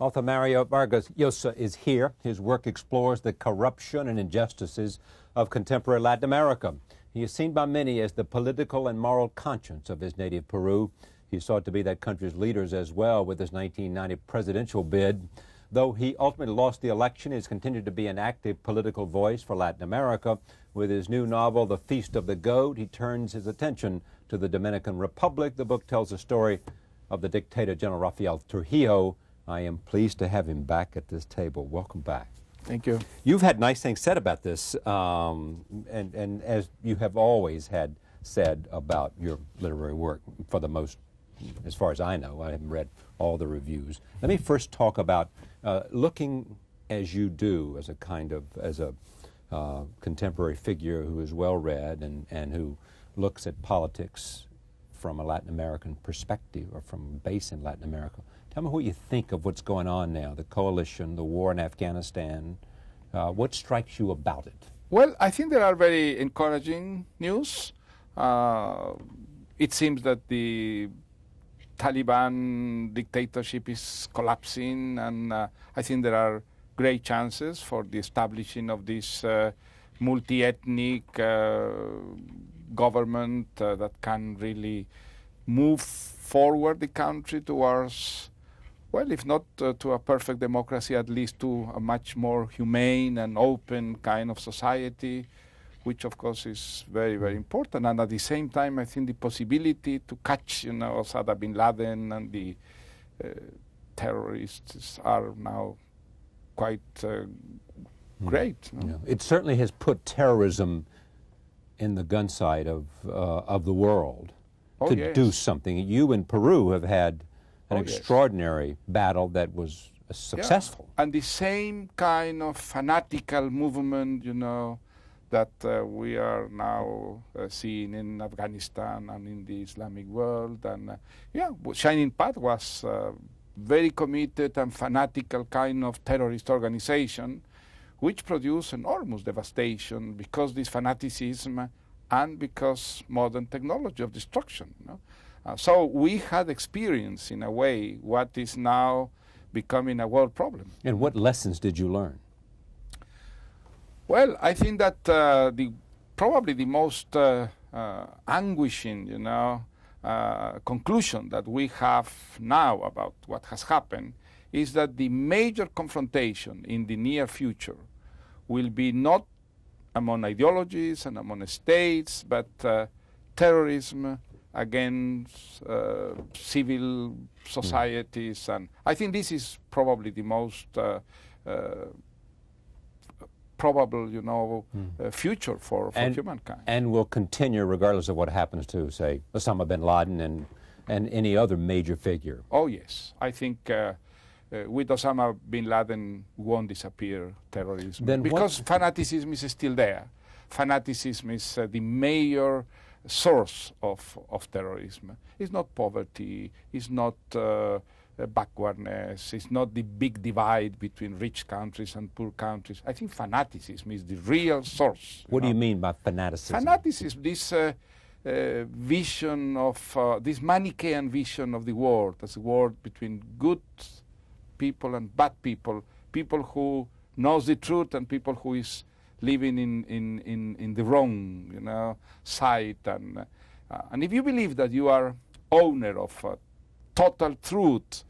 Author Mario Vargas Llosa is here. His work explores the corruption and injustices of contemporary Latin America. He is seen by many as the political and moral conscience of his native Peru. He sought to be that country's leaders as well with his 1990 presidential bid. Though he ultimately lost the election, he has continued to be an active political voice for Latin America. With his new novel, The Feast of the Goat, he turns his attention to the Dominican Republic. The book tells the story of the dictator General Rafael Trujillo. I am pleased to have him back at this table. Welcome back. Thank you. You've had nice things said about this, and as you have always had said about your literary work, for the most, as far as I know, I haven't read all the reviews. Let me first talk about looking as you do, as a kind of, as a contemporary figure who is well-read and who looks at politics from a Latin American perspective, or from a base in Latin America. Tell me what you think of what's going on now, the coalition, the war in Afghanistan. What strikes you about it? Well, I think there are very encouraging news. It seems that the Taliban dictatorship is collapsing, and I think there are great chances for the establishing of this multi-ethnic government that can really move forward the country towards, well, if not to a perfect democracy, at least to a much more humane and open kind of society, which of course is very, very important. And at the same time, I think the possibility to catch, Osama bin Laden and the terrorists are now quite great. Yeah. It certainly has put terrorism in the gun sight of the world to do something. You in Peru have had an extraordinary battle that was successful. Yeah. And the same kind of fanatical movement, that we are now seeing in Afghanistan and in the Islamic world. And Shining Path was very committed and fanatical kind of terrorist organization, which produced enormous devastation because this fanaticism and because modern technology of destruction. So we had experienced, in a way, what is now becoming a world problem. And what lessons did you learn? Well, I think that probably the most anguishing, conclusion that we have now about what has happened is that the major confrontation in the near future will be not among ideologies and among states, but terrorism against civil societies. And I think this is probably the most probable, future for humankind. And will continue regardless of what happens to, say, Osama bin Laden and any other major figure. Oh, yes. I think with Osama bin Laden won't disappear terrorism. Then because fanaticism is still there. Fanaticism is the major source of terrorism. It's not poverty, it's not backwardness, it's not the big divide between rich countries and poor countries. I think fanaticism is the real source. What do you mean by fanaticism? Fanaticism, this vision of, this Manichaean vision of the world, as a world between good people and bad people, people who knows the truth and people who is living in the wrong, side. And if you believe that you are owner of total truth,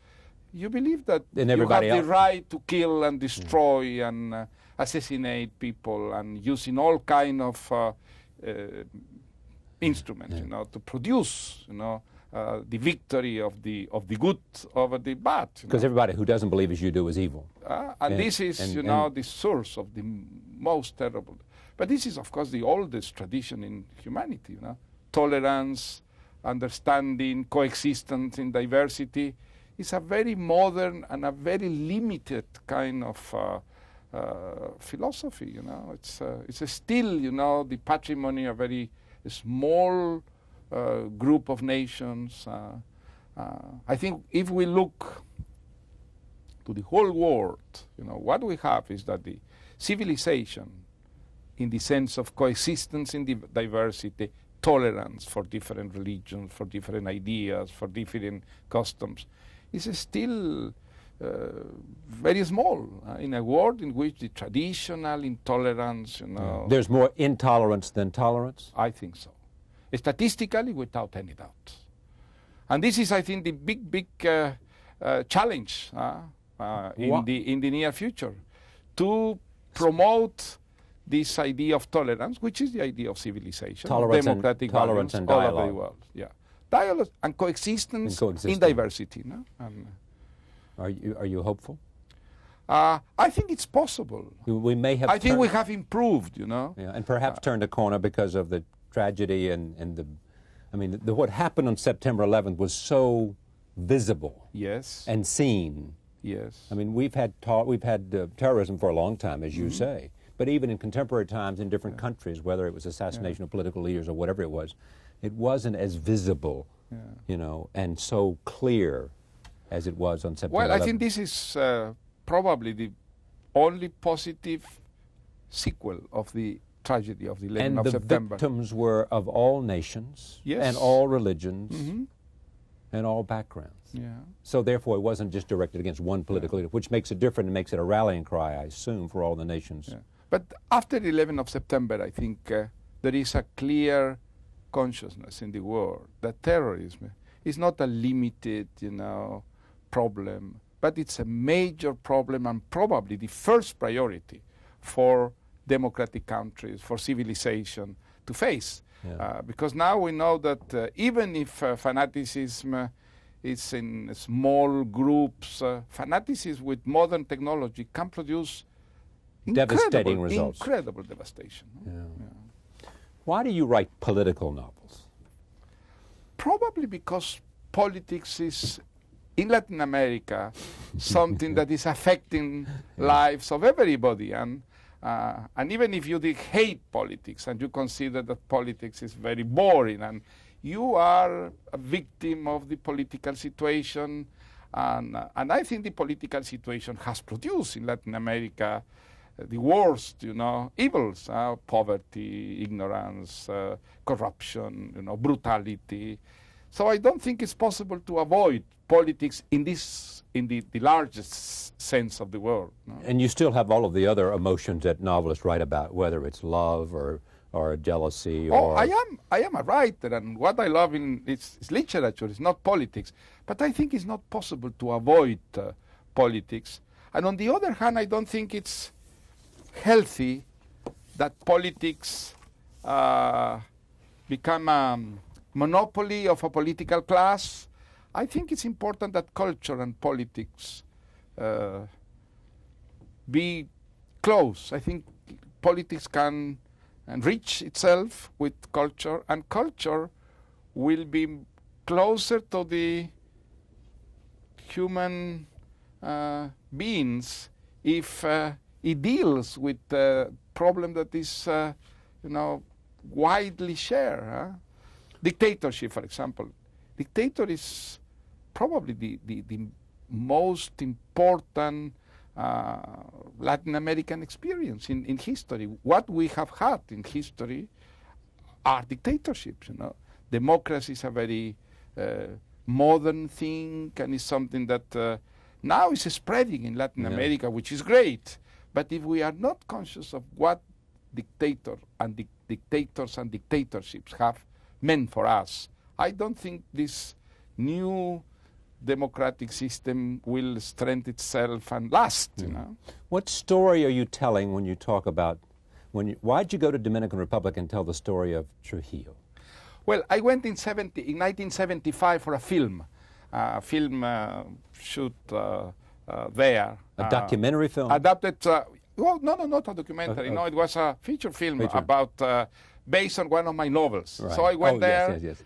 you believe that you have the right to kill and destroy and assassinate people, and using all kind of instruments, to produce, the victory of the good over the bad. Because everybody who doesn't believe as you do is evil. And this is, the source of the most terrible. But this is, of course, the oldest tradition in humanity, tolerance, understanding, coexistence in diversity. Is a very modern and a very limited kind of philosophy. It's still, the patrimony of a very small group of nations. I think if we look to the whole world, what we have is that the civilization, in the sense of coexistence in the diversity, tolerance for different religions, for different ideas, for different customs, is still very small in a world in which the traditional intolerance, There's more intolerance than tolerance? I think so. Statistically, without any doubt. And this is, I think, the big challenge in the near future, to promote this idea of tolerance, which is the idea of civilization, democratic tolerance and all dialogue. over the world. Yeah, dialogue and coexistence in diversity. No? Are you hopeful? I think it's possible. We may have. I think we have improved. Yeah, and perhaps turned a corner because of the tragedy and the. I mean, what happened on September 11th was so visible. Yes. And seen. Yes. I mean, we've had terrorism for a long time, as you say. But even in contemporary times in different countries, whether it was assassination of political leaders or whatever it wasn't as visible, and so clear as it was on September 11th. Well, I think this is probably the only positive sequel of the tragedy of the 11th of September. And the victims were of all nations and all religions and all backgrounds. Yeah. So therefore, it wasn't just directed against one political leader, which makes it different and makes it a rallying cry, I assume, for all the nations. Yeah. But after the 11th of September, I think there is a clear consciousness in the world that terrorism is not a limited, problem, but it's a major problem and probably the first priority for democratic countries, for civilization to face. Yeah. Because now we know that even if fanaticism is in small groups, fanaticism with modern technology can produce devastating results. Incredible devastation. Yeah. Yeah. Why do you write political novels? Probably because politics is, in Latin America, something that is affecting lives of everybody. And even if you hate politics and you consider that politics is very boring and you are a victim of the political situation, and I think the political situation has produced in Latin America the worst, evils: poverty, ignorance, corruption, brutality. So I don't think it's possible to avoid politics in the largest sense of the word. No? And you still have all of the other emotions that novelists write about, whether it's love or jealousy. I am a writer, and what I love is literature. It's not politics, but I think it's not possible to avoid politics. And on the other hand, I don't think it's healthy that politics become a monopoly of a political class. I think it's important that culture and politics be close. I think politics can enrich itself with culture, and culture will be closer to the human beings if it deals with a problem that is, widely shared. Dictatorship, for example. Dictator is probably the most important Latin American experience in history. What we have had in history are dictatorships. Democracy is a very modern thing, and is something that now is spreading in Latin America, which is great. But if we are not conscious of what dictators and dictatorships have meant for us, I don't think this new democratic system will strengthen itself and last. What story are you telling when you talk about why'd you go to Dominican Republic and tell the story of Trujillo? Well, I went in 1975 for a film shoot there. A documentary film? Adapted. Well, no, not a documentary. No, it was a feature film about based on one of my novels. Right. So I went there. Yes.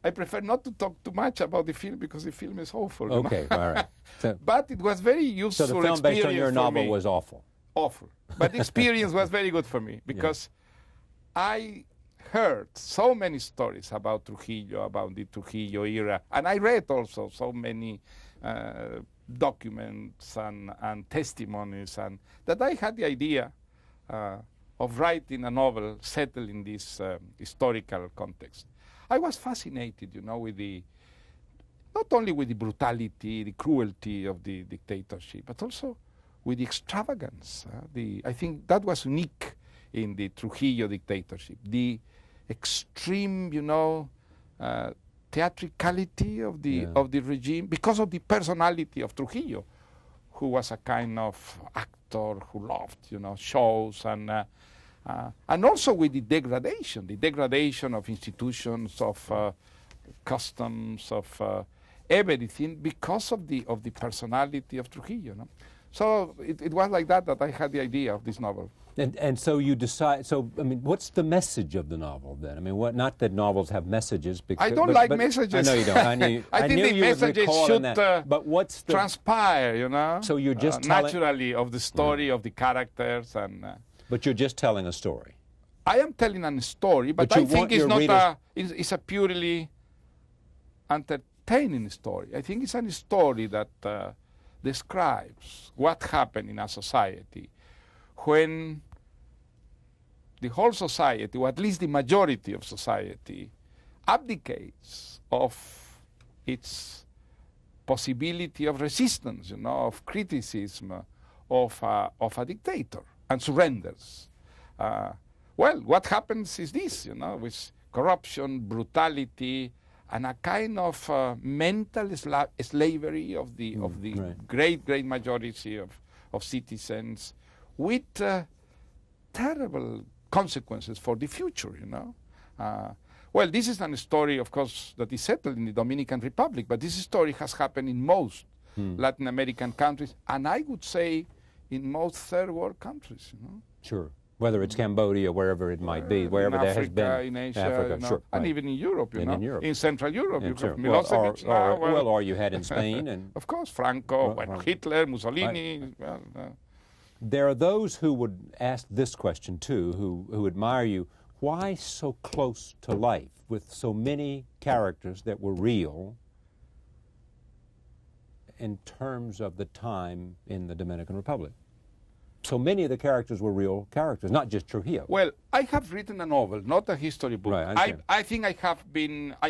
I prefer not to talk too much about the film because the film is awful. Okay, all right. But it was very useful. So the film based on your novel was awful. Awful. But the experience was very good for me because I heard so many stories about Trujillo, about the Trujillo era, and I read also so many documents and testimonies, and that I had the idea of writing a novel settled in this historical context. I was fascinated, with the not only with the brutality, the cruelty of the dictatorship, but also with the extravagance. I think that was unique in the Trujillo dictatorship. The extreme, theatricality of the regime, because of the personality of Trujillo, who was a kind of actor who loved, shows, and also with the degradation of institutions, of customs, of everything, because of the personality of Trujillo. So it was like that I had the idea of this novel. And so you decide. So I mean, what's the message of the novel then? I mean, not that novels have messages. Because, I don't like messages. I know you don't. I think knew the you messages should but what's the transpire, So you're just naturally of the story of the characters and. But you're just telling a story. I am telling a story, but I think it's not it's a purely entertaining story. I think it's a story that describes what happened in a society when the whole society, or at least the majority of society, abdicates of its possibility of resistance, of criticism of a dictator, and surrenders. Well, what happens is this, with corruption, brutality, and a kind of mental slavery of the great majority of citizens, with terrible consequences for the future, Well, this is a story, of course, that is settled in the Dominican Republic, but this story has happened in most Latin American countries, and I would say in most third world countries, Sure. Whether it's Cambodia, wherever it might be, wherever in there Africa, has been. In Asia, Africa, sure, and even in Europe, in Europe. In Central Europe, you sure. have Milosevic or you had in Spain. And of course, Franco, Hitler, Mussolini. There are those who would ask this question, too, who admire you. Why so close to life with so many characters that were real in terms of the time in the Dominican Republic? So many of the characters were real characters, not just Trujillo. Well, I have written a novel, not a history book. Right, I think I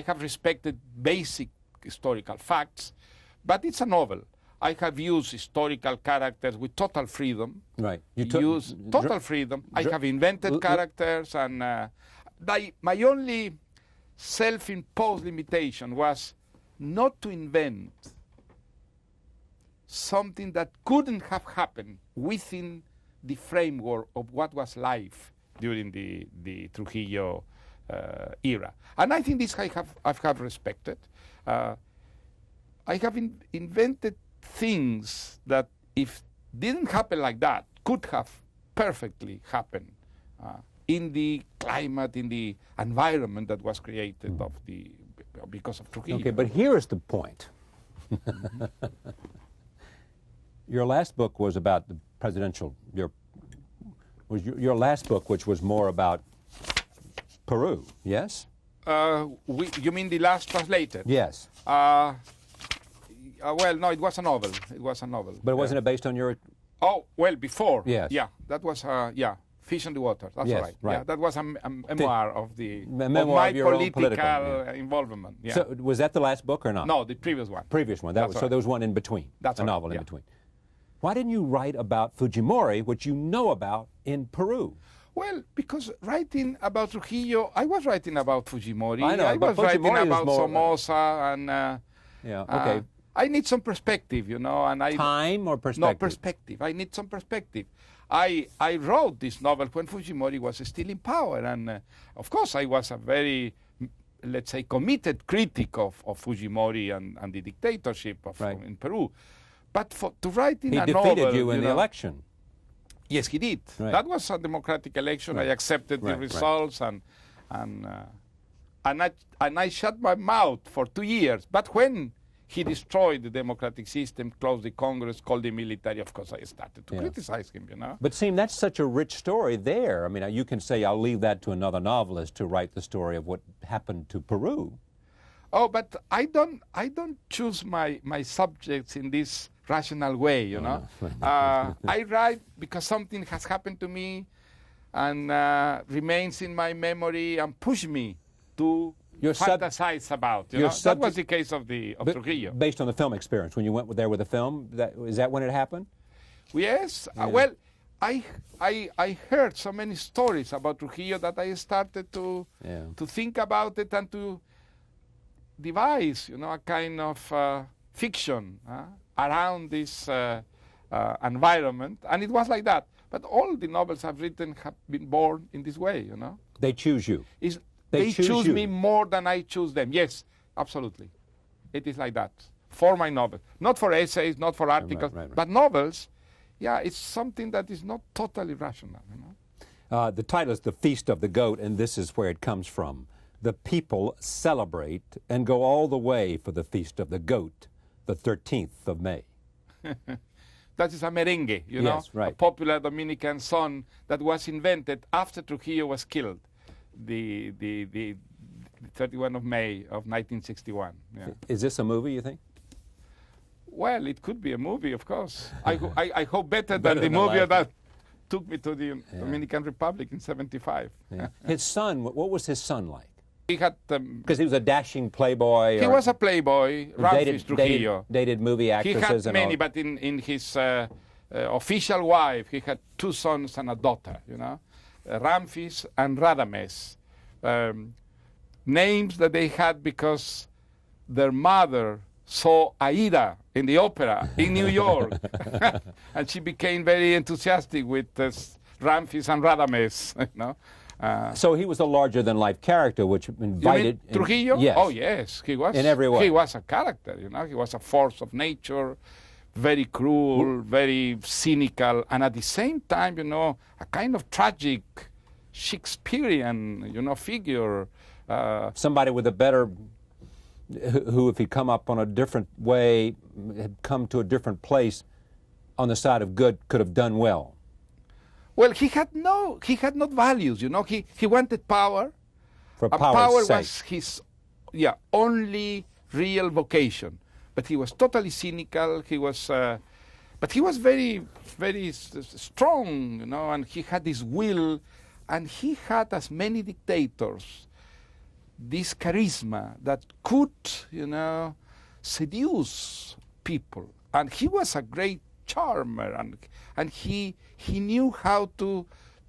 have respected basic historical facts, but it's a novel. I have used historical characters with total freedom. Right. Total freedom. I have invented characters, and my only self-imposed limitation was not to invent something that couldn't have happened within the framework of what was life during the Trujillo era. And I think this I have respected. I have invented things that, if didn't happen like that, could have perfectly happened in the climate, in the environment that was created because of Trujillo. Okay, but here's the point. Your last book was about the presidential. Your last book, which was more about Peru. Yes. You mean the last translated? Yes. Well, no, it was a novel. It was a novel. But wasn't it based on your? Oh, well, before. Yes. Yeah, that was Fish in the Water. That's yes, right. Yeah, that was a memoir of my political involvement. Yeah. So was that the last book or not? No, the previous one. Previous one. So there was one in between. That's a novel in between. Why didn't you write about Fujimori, which you know about in Peru? Well, because writing about Trujillo, I was writing about Fujimori. I know, I was writing about Somoza, and okay. I need some perspective, and time or perspective? No, perspective. I need some perspective. I wrote this novel when Fujimori was still in power, and of course I was a very, let's say, committed critic of Fujimori and the dictatorship in Peru. But to write in a novel... He defeated you in the election. Yes, he did. Right. That was a democratic election. I accepted the results, and I shut my mouth for 2 years. But when he destroyed the democratic system, closed the Congress, called the military, of course I started to criticize him, But that's such a rich story there. I mean, you can say, I'll leave that to another novelist to write the story of what happened to Peru. Oh, but I don't choose my subjects in this rational way, I write because something has happened to me and remains in my memory and push me to fantasize about. You know? That was the case of Trujillo. Based on the film experience, when you went there with the film, is that when it happened? Yes. Yeah. Well, I heard so many stories about Trujillo that I started to think about it and to devise, a kind of fiction around this environment. And it was like that. But all the novels I've written have been born in this way, They choose you. They choose me more than I choose them. Yes, absolutely. It is like that. For my novels. Not for essays, not for articles, right. But novels, it's something that is not totally rational. The title is The Feast of the Goat, and this is where it comes from. The people celebrate and go all the way for the Feast of the Goat, the 13th of May. That is a merengue, yes, right. A popular Dominican song that was invented after Trujillo was killed, the 31 of May of 1961. Yeah. Is this a movie, you think? Well, it could be a movie, of course. I hope better than the movie that took me to the Dominican Republic in '75. Yeah. His son, what was his son like? He had... Because he was a dashing playboy. He was a playboy, Ramfis Trujillo. Dated movie actresses. He had many, but in his official wife, he had 2 sons and a daughter, Ramfis and Radames. Names that they had because their mother saw Aida in the opera in New York. And she became very enthusiastic with Ramfis and Radames, So he was a larger-than-life character, which invited... You mean Trujillo? Yes. Oh, yes. He was. In every way. He was a character, He was a force of nature, very cruel, very cynical, and at the same time, a kind of tragic Shakespearean, figure. Somebody with a better... who, if he'd come up on a different way, had come to a different place on the side of good, could have done well. Well, he had not values, He wanted power. For power's sake. Was his, only real vocation. But he was totally cynical. He was, but he was very, very strong, and he had this will, and he had, as many dictators, this charisma that could, seduce people. And he was a great charmer, and he knew how to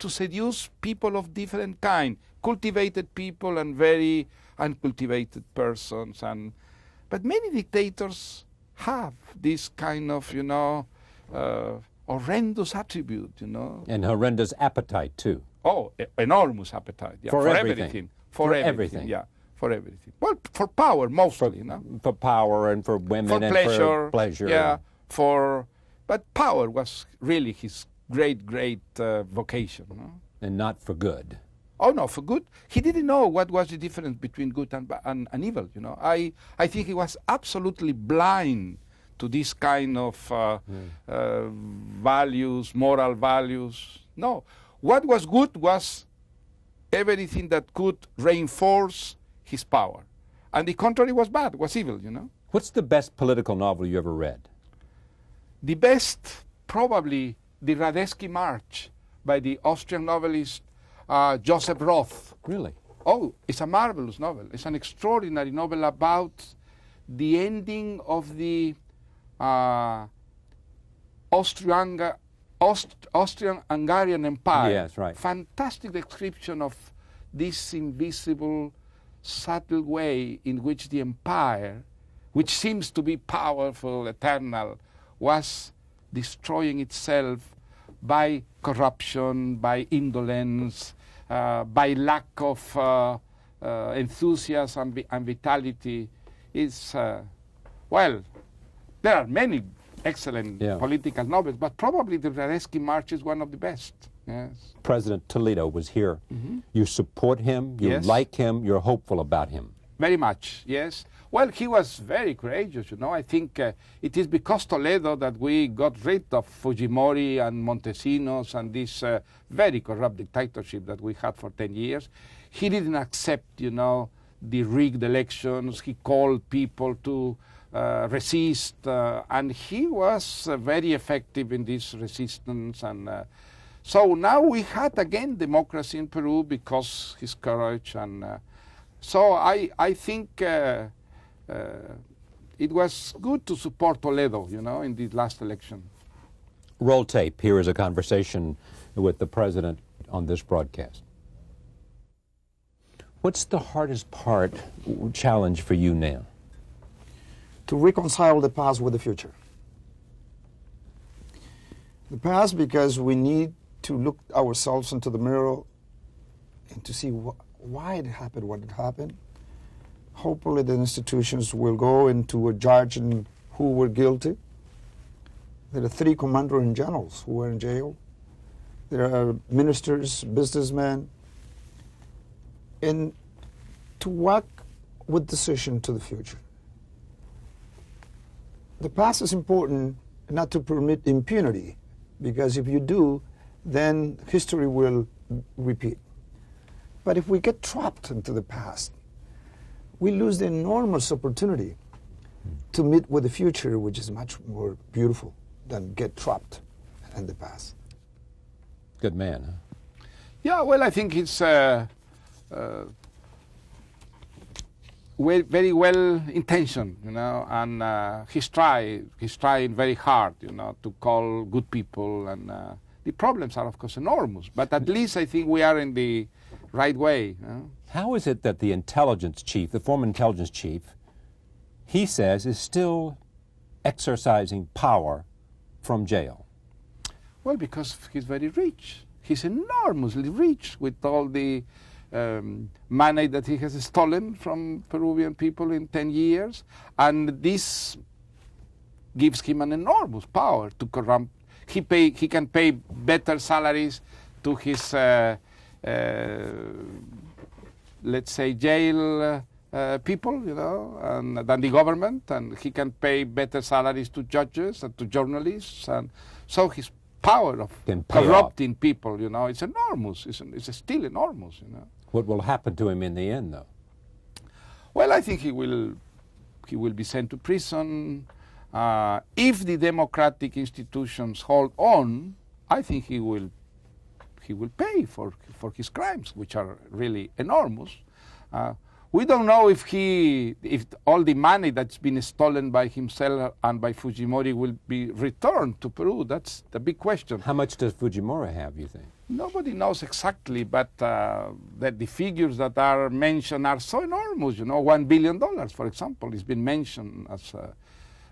seduce people of different kind, cultivated people and very uncultivated persons. But many dictators have this kind of, horrendous attribute, And horrendous appetite, too. Oh, enormous appetite. Yeah, for everything. For everything. Yeah, for everything. Well, for power mostly, For power and for women for and pleasure, for pleasure. Yeah, but power was really his great vocation. And not for good. Oh, no, for good. He didn't know what was the difference between good and evil, I think he was absolutely blind to this kind of values, moral values. No. What was good was everything that could reinforce his power. And the contrary was bad, was evil, What's the best political novel you ever read? The best, probably, the Radetzky March by the Austrian novelist Joseph Roth. Really? Oh, it's a marvelous novel. It's an extraordinary novel about the ending of the Austrian-Hungarian Empire. Yes, right. Fantastic description of this invisible, subtle way in which the empire, which seems to be powerful, eternal, was destroying itself by corruption, by indolence, by lack of enthusiasm and vitality. It's, well, there are many excellent political novels, but probably the Radetzky March is one of the best. Yes. President Toledo was here. You support him, you like him, you're hopeful about him. Very much, yes. Well, he was very courageous, I think it is because Toledo that we got rid of Fujimori and Montesinos and this very corrupt dictatorship that we had for 10 years. He didn't accept, the rigged elections. He called people to resist, and he was very effective in this resistance. And so now we had again democracy in Peru because his courage, and So I think it was good to support Toledo, in the last election. Roll tape. Here is a conversation with the president on this broadcast. What's the hardest challenge for you now? To reconcile the past with the future. The past, because we need to look ourselves into the mirror and to see why it happened, what it happened. Hopefully the institutions will go into a judging who were guilty. There are 3 commanders and generals who were in jail. There are ministers, businessmen, and to work with decision to the future. The past is important not to permit impunity, because if you do, then history will repeat. But if we get trapped into the past, we lose the enormous opportunity to meet with the future, which is much more beautiful than get trapped in the past. Good man, huh? Yeah, well, I think it's very well intentioned, and he's trying very hard, to call good people, and the problems are, of course, enormous. But at least I think we are in the right way. How is it that the intelligence chief, the former intelligence chief, he says is still exercising power from jail? Well, because he's very rich. He's enormously rich with all the money that he has stolen from Peruvian people in 10 years. And this gives him an enormous power to corrupt. He can pay better salaries to his, let's say, jail people, than the government, and he can pay better salaries to judges and to journalists, and so his power of corrupting people, it's enormous. It's still enormous, What will happen to him in the end, though? Well, I think he will be sent to prison. If the democratic institutions hold on, I think he will pay for his crimes, which are really enormous. We don't know if all the money that's been stolen by himself and by Fujimori will be returned to Peru. That's the big question. How much does Fujimori have, you think? Nobody knows exactly, but that the figures that are mentioned are so enormous. $1 billion, for example, has been mentioned as.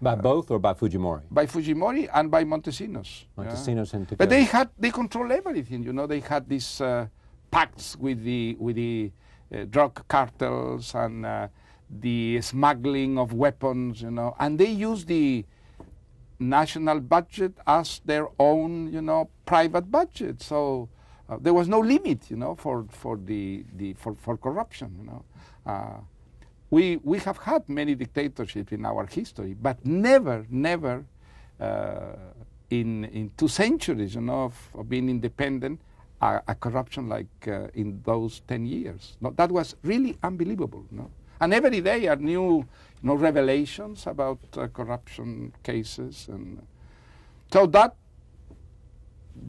By both or by Fujimori? By Fujimori and by Montesinos. Montesinos and But they control everything. They had these pacts with the drug cartels and the smuggling of weapons, and they use the national budget as their own, private budget. So there was no limit, for corruption. We have had many dictatorships in our history, but never in 2 centuries, of being independent, a corruption like in those 10 years. No, that was really unbelievable. And every day are new revelations about corruption cases. And so that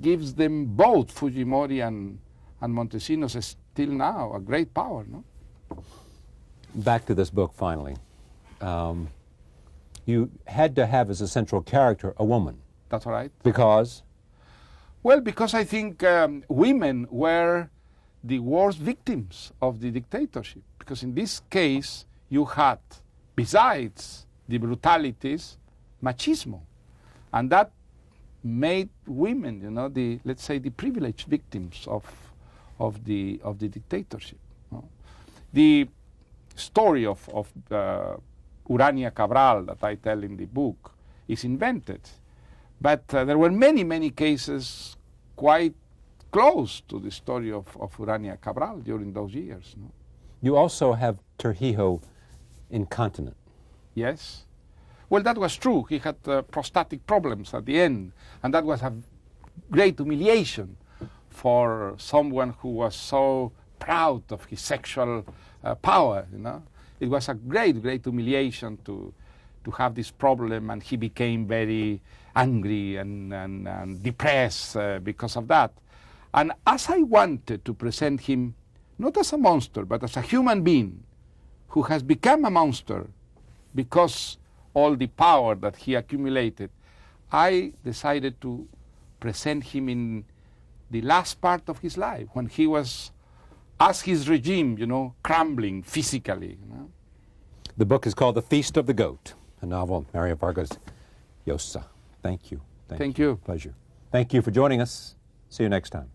gives them both, Fujimori and Montesinos, still now a great power. No? Back to this book, finally. You had to have as a central character a woman. That's right. Because? Well, because I think women were the worst victims of the dictatorship. Because in this case, you had, besides the brutalities, machismo. And that made women, let's say, the privileged victims of the dictatorship. The story of Urania Cabral that I tell in the book is invented. But there were many cases quite close to the story of Urania Cabral during those years. No? You also have Trujillo incontinent. Yes. Well, that was true. He had prostatic problems at the end, and that was a great humiliation for someone who was so proud of his sexual power. It was a great humiliation to have this problem, and he became very angry and depressed because of that. And as I wanted to present him not as a monster, but as a human being, who has become a monster because all the power that he accumulated, I decided to present him in the last part of his life, when he was, as his regime, crumbling physically. The book is called The Feast of the Goat, a novel, Mario Vargas Llosa. Thank you. Thank you. Pleasure. Thank you for joining us. See you next time.